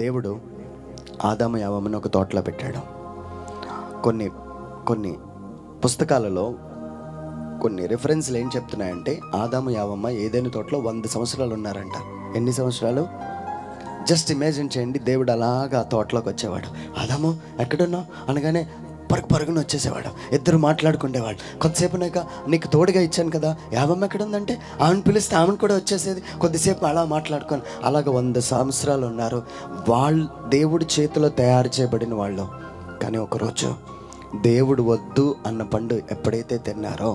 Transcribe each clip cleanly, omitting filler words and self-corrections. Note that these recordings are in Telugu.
దేవుడు ఆదాము యవ్వను ఒక తోటలో పెట్టాడు. కొన్ని కొన్ని పుస్తకాలలో కొన్ని రిఫరెన్స్లు ఏం చెప్తున్నాయంటే ఆదాము యవ్వ ఏదైనా తోటలో 100 సంవత్సరాలు ఉన్నారంట. ఎన్ని సంవత్సరాలు? జస్ట్ ఇమాజిన్ చేయండి. దేవుడు అలాగా ఆ తోటలోకి వచ్చేవాడు. ఆదాము ఎక్కడున్నావు అనగానే పరుగున వచ్చేసేవాడు. ఇద్దరు మాట్లాడుకునేవాడు. కొంతసేపునాక నీకు తోడుగా ఇచ్చాను కదా, యావమ్మ ఎక్కడుందంటే ఆమెను పిలిస్తే ఆమెను కూడా వచ్చేసేది. కొద్దిసేపు అలా మాట్లాడుకొని అలాగ 100 సంవత్సరాలు ఉన్నారు. వాళ్ళు దేవుడి చేతిలో తయారు చేయబడిన వాళ్ళు. కానీ ఒకరోజు దేవుడు వద్దు అన్న పండు ఎప్పుడైతే తిన్నారో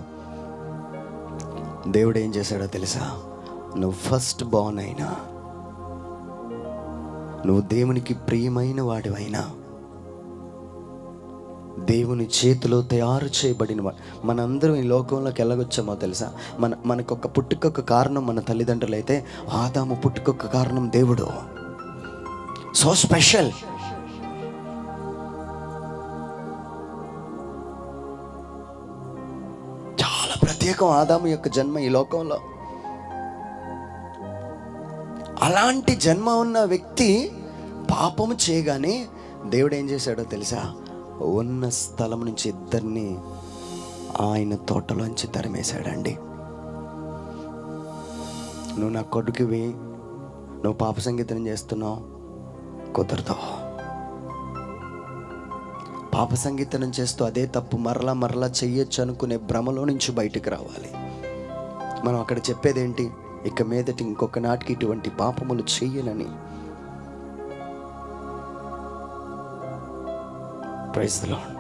దేవుడు ఏం చేశాడో తెలుసా? నువ్వు ఫస్ట్ బోర్న్ అయినా, నువ్వు దేవునికి ప్రియమైన వాడివైనా, దేవుని చేతిలో తయారు చేయబడిన వాడు. మనందరం ఈ లోకంలోకి ఎలాగొచ్చామో తెలుసా? మనకొక పుట్టుకొక్క కారణం మన తల్లిదండ్రులు అయితే, ఆదాము పుట్టుకొక్క కారణం దేవుడు. So special. చాలా ప్రత్యేకం ఆదాము యొక్క జన్మ ఈ లోకంలో. అలాంటి జన్మ ఉన్న వ్యక్తి పాపము చేయగానే దేవుడు ఏం చేశాడో తెలుసా? ఉన్న స్థలం నుంచి ఇద్దరిని ఆయన తోటలోంచి తరిమేశాడండి. నువ్వు నా కొడుకువి, నువ్వు పాప సంగీతం చేస్తున్నావు, కుదరదు. పాప సంగీతం చేస్తూ అదే తప్పు మరలా చెయ్యొచ్చు అనుకునే భ్రమలో నుంచి బయటకు రావాలి. మనం అక్కడ చెప్పేదేంటి? ఇక మీదటి ఇంకొక నాటికి ఇటువంటి పాపములు చెయ్యనని. Praise the lord.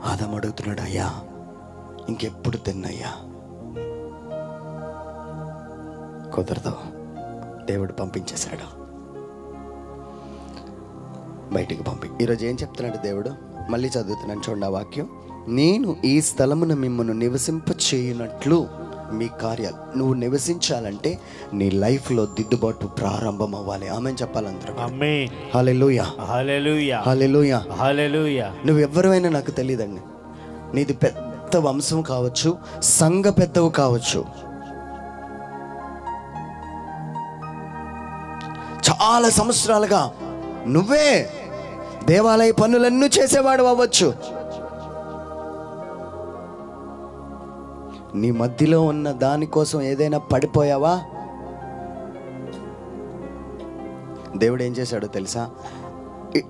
ఆదాము అడుగుతున్నాడు, అయ్యా ఇంకెప్పుడు తిన్నయ్యా? కుదరదు. దేవుడు పంపించేశాడు, బయటికి ఈరోజు ఏం చెప్తున్నాడు దేవుడు? మళ్ళీ చదువుతున్నాను చూడండి ఆ వాక్యం. నేను ఈ స్థలమున మిమ్మల్ని నివసింప చేయనట్లు మీ కార్యాలు. నువ్వు నివసించాలంటే నీ లైఫ్లో దిద్దుబాటు ప్రారంభం అవ్వాలి. ఆమేన్ చెప్పాలి అందరూ. ఆమేన్. హల్లెలూయా, హల్లెలూయా, హల్లెలూయా, హల్లెలూయా. నువ్వు ఎవరైనా నాకు తెలియదండి. నీది పెద్ద వంశం కావచ్చు, సంఘ పెద్దవు కావచ్చు, చాలా సంవత్సరాలుగా నువ్వే దేవాలయ పనులన్నీ చేసేవాడు అవ్వచ్చు. నీ మధ్యలో ఉన్న దానికోసం ఏదైనా పడిపోయావా? దేవుడు ఏం చేశాడో తెలుసా?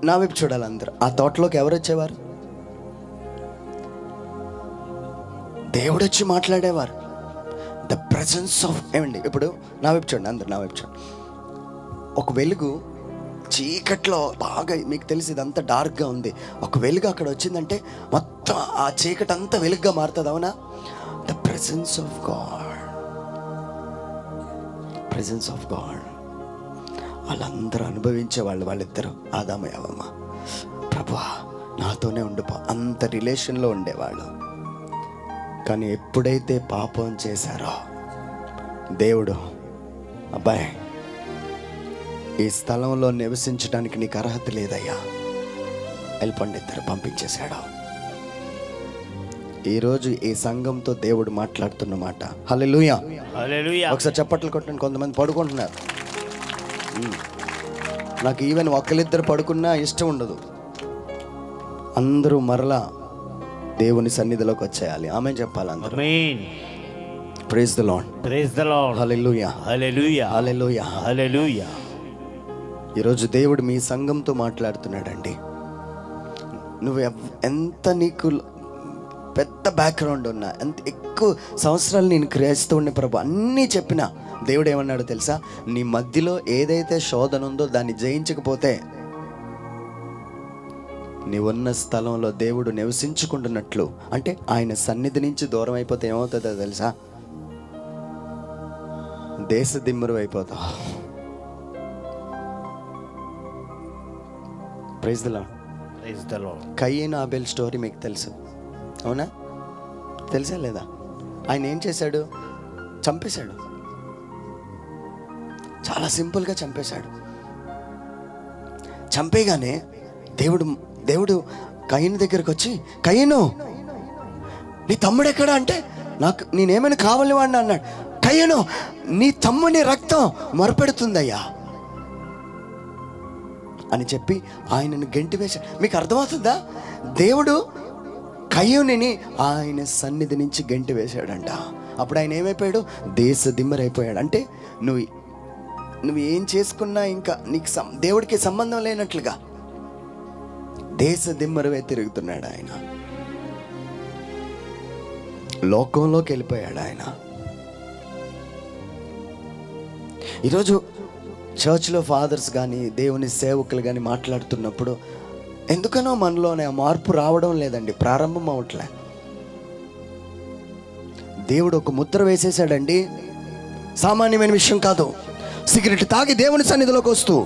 నా వైపు చూడాలి అందరూ. ఆ తోటలోకి ఎవరు వచ్చేవారు? దేవుడు వచ్చి మాట్లాడేవారు. ద ప్రెజెన్స్ ఆఫ్ ఏమండి, ఇప్పుడు నా వైపు చూడండి అందరు, నా వైపు చూడండి. ఒక వెలుగు చీకట్లో బాగా, మీకు తెలిసి ఇదంతా డార్క్గా ఉంది, ఒక వెలుగు అక్కడ వచ్చిందంటే మొత్తం ఆ చీకటి అంతా వెలుగుగా మారుతుంది. అవునా? The presence of God, presence of God. వాళ్ళందరూ అనుభవించే వాళ్ళిద్దరూ ఆదాము యవ్వ. ప్రభువా నాతోనే ఉండిపో, అంత రిలేషన్లో ఉండేవాళ్ళు. కానీ ఎప్పుడైతే పాపం చేశారో దేవుడు, అబ్బాయి ఈ స్థలంలో నివసించడానికి నీకు అర్హత లేదయ్యా, వెళ్ళిపోండి, ఇద్దరు పంపించేశాడు. ఈరోజు ఈ సంఘంతో దేవుడు మాట్లాడుతున్న మాట. హల్లెలూయా, హల్లెలూయా. ఒకసారి చప్పట్లు కొట్టండి. కొంతమంది పడుకుంటున్నారు. నాకు ఈవెన్ ఒక్కరిద్దరు పడుకున్నా ఇష్టం ఉండదు. అందరూ మరలా దేవుని సన్నిధిలోకి వచ్చేయాలి. ఆమేన్ చెప్పాలి అందరూ. Amen. Praise the lord, praise the lord. Hallelujah, hallelujah, hallelujah, hallelujah. ఈరోజు దేవుడు మీ సంఘంతో మాట్లాడుతున్నాడండి. నువ్వు ఎంత, నీకు పెద్ద బ్యాక్గ్రౌండ్ ఉన్నా, ఎంత ఎక్కువ సంవత్సరాలు నేను క్రియస్తూ ఉండే ప్రభు అన్నీ చెప్పినా దేవుడు ఏమన్నాడు తెలుసా? నీ మధ్యలో ఏదైతే శోధన ఉందో దాన్ని జయించకపోతే నీవున్న స్థలంలో దేవుడు నివసించుకుంటున్నట్లు, అంటే ఆయన సన్నిధి నుంచి దూరం అయిపోతే ఏమవుతుందో తెలుసా? దేశ దిమ్మరు అయిపోతావు. Praise the lord, praise the lord. కయీను ఆబేల్ స్టోరీ మీకు తెలుసు, అవునా? తెలుసా లేదా? ఆయన ఏం చేశాడు? చంపేశాడు. చాలా సింపుల్గా చంపేశాడు. చంపేగానే దేవుడు కయీను దగ్గరకు వచ్చి, కయీను నీ తమ్ముడు ఎక్కడా అంటే, నేనేమైనా కావాలి వాడిని అన్నాడు. కయీను నీ తమ్ముని రక్తం మొరపెడుతుందయ్యా. అని చెప్పి ఆయనను గెంటి వేశాడు. మీకు అర్థమవుతుందా? దేవుడు కయ్యూనిని ఆయన సన్నిధి నుంచి గెంటి వేశాడంట. అప్పుడు ఆయన ఏమైపోయాడు? దేశ దిమ్మరైపోయాడు. అంటే నువ్వు ఏం చేసుకున్నా ఇంకా నీకు దేవుడికి సంబంధం లేనట్లుగా దేశ దిమ్మరవే తిరుగుతున్నాడు ఆయన. లోకంలోకి వెళ్ళిపోయాడు ఆయన. ఈరోజు చర్చ్లో ఫాదర్స్ కానీ దేవుని సేవకులు కానీ మాట్లాడుతున్నప్పుడు ఎందుకనో మనలోనే ఆ మార్పు రావడం లేదండి, ప్రారంభం అవట్లే. దేవుడు ఒక ముద్ర వేసేసాడండి. సామాన్యమైన విషయం కాదు. సిగరెట్ తాగి దేవుని సన్నిధిలోకి వస్తూ,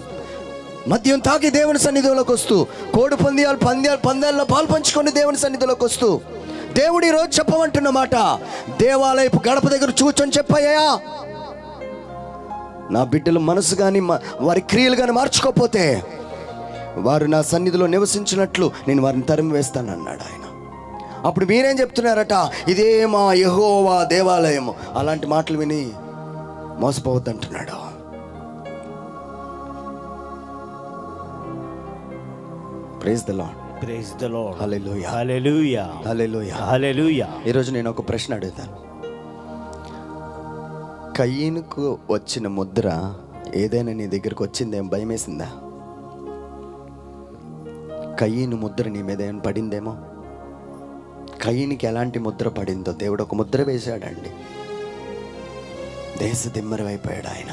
మద్యం తాగి దేవుని సన్నిధిలోకి వస్తూ, కోడి పందాల్లో పాలు పంచుకొని దేవుని సన్నిధిలోకి వస్తూ, దేవుడు ఈరోజు చెప్పమంటున్న మాట, దేవాలయపు గడప దగ్గర కూర్చొని చెప్పయ్యా, నా బిడ్డల మనసు కానీ వారి క్రియలు కానీ మార్చుకోకపోతే వారు నా సన్నిధిలో నివసించినట్లు నేను వారిని తరిమి వేస్తానన్నాడు ఆయన. అప్పుడు మీరేం చెప్తున్నారట? ఇదే మా యెహోవా దేవాలయము. అలాంటి మాటలు విని మోసపోవద్దంటున్నాడు. Praise the lord. Praise the lord. Hallelujah. Hallelujah. Hallelujah. Hallelujah. ఈరోజు నేను ఒక ప్రశ్న అడుగుతాను. కయ్యనుకు వచ్చిన ముద్ర ఏదైనా నీ దగ్గరకు వచ్చిందేమో, భయం వేసిందా? కయ్యను ముద్ర నీ మీద ఏమైనా పడిందేమో? కయ్యనికి ఎలాంటి ముద్ర పడిందో దేవుడు ఒక ముద్ర వేశాడండి. దేశ దిమ్మరమైపోయాడు ఆయన.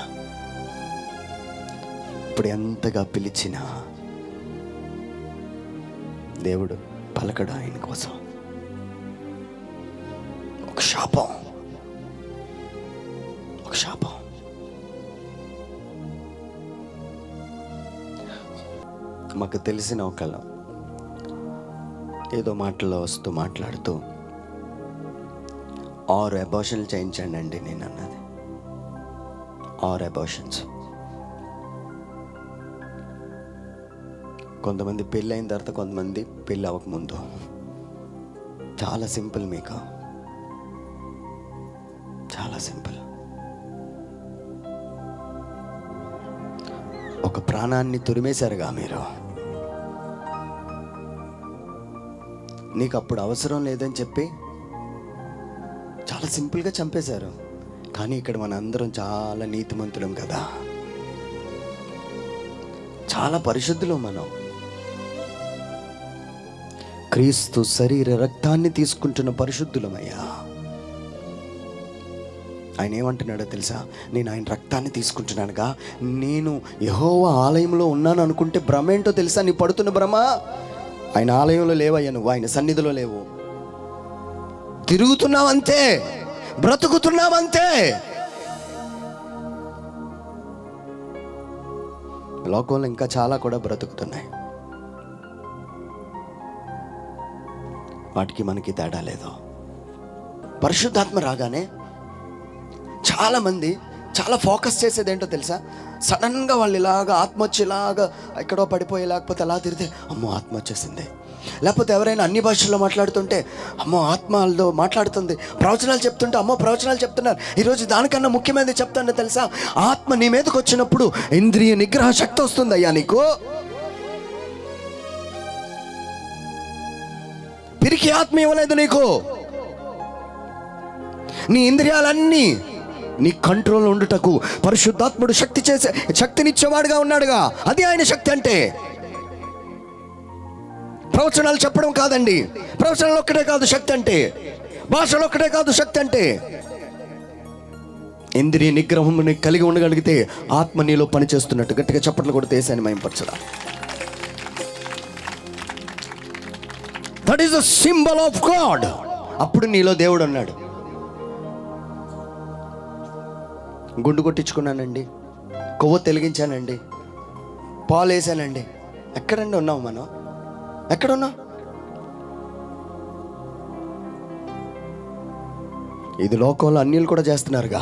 ఇప్పుడు ఎంతగా పిలిచినా దేవుడు పలకడు ఆయన కోసం. ఒక శాపం. మాకు తెలిసిన ఒకళ్ళు ఏదో మాటల్లో వస్తూ మాట్లాడుతూ 6 అబార్షన్లు చేయించండి అండి నేను అన్నది. 6 అబార్షన్స్. కొంతమంది పెళ్ళి అయిన తర్వాత, కొంతమంది పెళ్ళి అవ్వకముందు. చాలా సింపుల్, మీకు చాలా సింపుల్. ఒక ప్రాణాన్ని తురిమేశారుగా మీరు. నీకు అప్పుడు అవసరం లేదని చెప్పి చాలా సింపుల్గా చంపేశారు. కానీ ఇక్కడ మన అందరం చాలా నీతిమంతులం కదా, చాలా పరిశుద్ధులు. మనం క్రీస్తు శరీర రక్తాన్ని తీసుకుంటున్న పరిశుద్ధులమయ్యా. ఆయన ఏమంటున్నాడో తెలుసా? నేను ఆయన రక్తాన్ని తీసుకుంటున్నానుగా, నేను యెహోవా ఆలయంలో ఉన్నాను అనుకుంటే భ్రమ ఏంటో తెలుసా? నీ పడుతున్న భ్రమ. ఆయన ఆలయంలో లేవయ్యా, నువ్వు ఆయన సన్నిధిలో లేవు. తిరుగుతున్నావంతే, బ్రతుకుతున్నావంతే. లోకంలో ఇంకా చాలా కూడా బ్రతుకుతున్నాయి. వాటికి మనకి తేడా లేదు. పరిశుద్ధాత్మ రాగానే చాలామంది చాలా ఫోకస్ చేసేది ఏంటో తెలుసా? సడన్గా వాళ్ళు ఇలాగా ఆత్మ వచ్చి ఇలాగా ఎక్కడో పడిపోయి, లేకపోతే అలా తిరిగితే అమ్మో ఆత్మ వచ్చేసింది. లేకపోతే ఎవరైనా అన్ని భాషల్లో మాట్లాడుతుంటే అమ్మో ఆత్మలో మాట్లాడుతుంది. ప్రవచనాలు చెప్తుంటే అమ్మో ప్రవచనాలు చెప్తున్నారు. ఈరోజు దానికన్నా ముఖ్యమైనది చెప్తాను తెలుసా? ఆత్మ నీ మీదకి వచ్చినప్పుడు ఇంద్రియ నిగ్రహ శక్తి వస్తుంది అయ్యా నీకు. పిరికి ఆత్మ ఇవ్వలేదు నీకు. నీ ఇంద్రియాలన్నీ నీ కంట్రోల్లో ఉండుటకు పరిశుద్ధాత్ముడు శక్తినిచ్చేవాడుగా ఉన్నాడుగా. అది ఆయన శక్తి అంటే. ప్రవచనాలు చెప్పడం కాదండి. ప్రవచనాలు ఒక్కటే కాదు శక్తి అంటే. భాషలు ఒక్కటే కాదు శక్తి అంటే. ఇంద్రియ నిగ్రహం కలిగి ఉండగలిగితే ఆత్మ నీలో పనిచేస్తున్నట్టు గట్టిగా చప్పట్లు కూడా దేశాన్ని మయంపరచడా. That is the symbol of God. అప్పుడు నీలో దేవుడు అన్నాడు. గుండు కొట్టించుకున్నానండి, కొవ్వు తెలిగించానండి, పాలు వేసానండి. ఎక్కడండి ఉన్నావు మనం? ఎక్కడున్నావు? ఇది లోకంలో అన్యులు కూడా చేస్తున్నారుగా.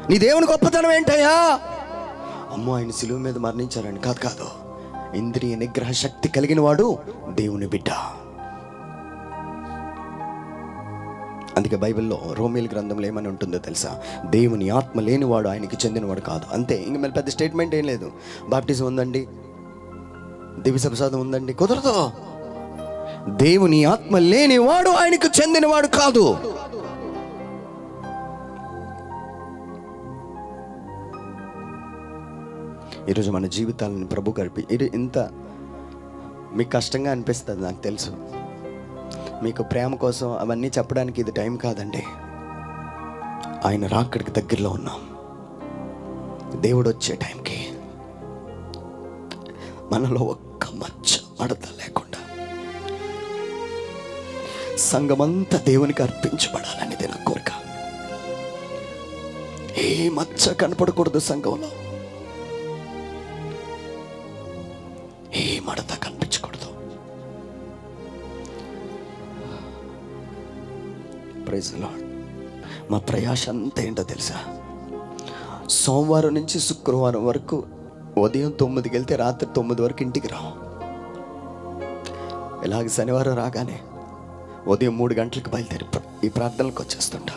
నీ దేవుని గొప్పతనం ఏంటయ్యా? అమ్మో ఆయన సిలువ మీద మరణించారండి. కాదు, ఇంద్రియ నిగ్రహ శక్తి కలిగిన వాడు దేవుని బిడ్డ. అందుకే బైబిల్లో రోమీల గ్రంథంలో ఏమని ఉంటుందో తెలుసా? దేవుని ఆత్మ లేనివాడు ఆయనకి చెందినవాడు కాదు. అంతే. ఇంక మళ్ళీ పెద్ద స్టేట్మెంట్ ఏం లేదు. బాప్టిజం ఉందండి, దివ్య ప్రసాదం ఉందండి, కుదరదు. దేవుని ఆత్మ లేనివాడు ఆయనకు చెందినవాడు కాదు. ఈరోజు మన జీవితాలను ప్రభు గడిపి ఇది ఇంత మీకు కష్టంగా అనిపిస్తుంది, నాకు తెలుసు. మీకు ప్రేమ కోసం అవన్నీ చెప్పడానికి ఇది టైం కాదండి. ఆయన రాకడికి దగ్గరలో ఉన్నాం. దేవుడు వచ్చే టైంకి మనలో ఒక్క మచ్చ మడత లేకుండా సంఘమంతా దేవునికి అర్పించబడాలనేది నా కోరిక. ఏ మచ్చ కనపడకూడదు సంఘంలో, ఏ మడత కనిపించకూడదు. Praise the lord. మా ప్రయాస అంతా ఏంటో తెలుసా? సోమవారం నుంచి శుక్రవారం వరకు ఉదయం 9కి వెళ్తే రాత్రి 9 వరకు ఇంటికి రాం. ఇలాగ శనివారం రాగానే ఉదయం 3 గంటలకు బయలుదేరి ఈ ప్రార్థనలకు వచ్చేస్తుంటా.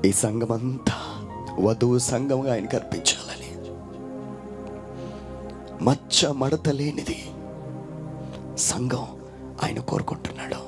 ఈ సంఘం అంతా వధువు సంఘంగా ఆయనకు అర్పించాలని, మచ్చ మడత లేనిది సంఘం ఆయన కోరుకుంటున్నాడు.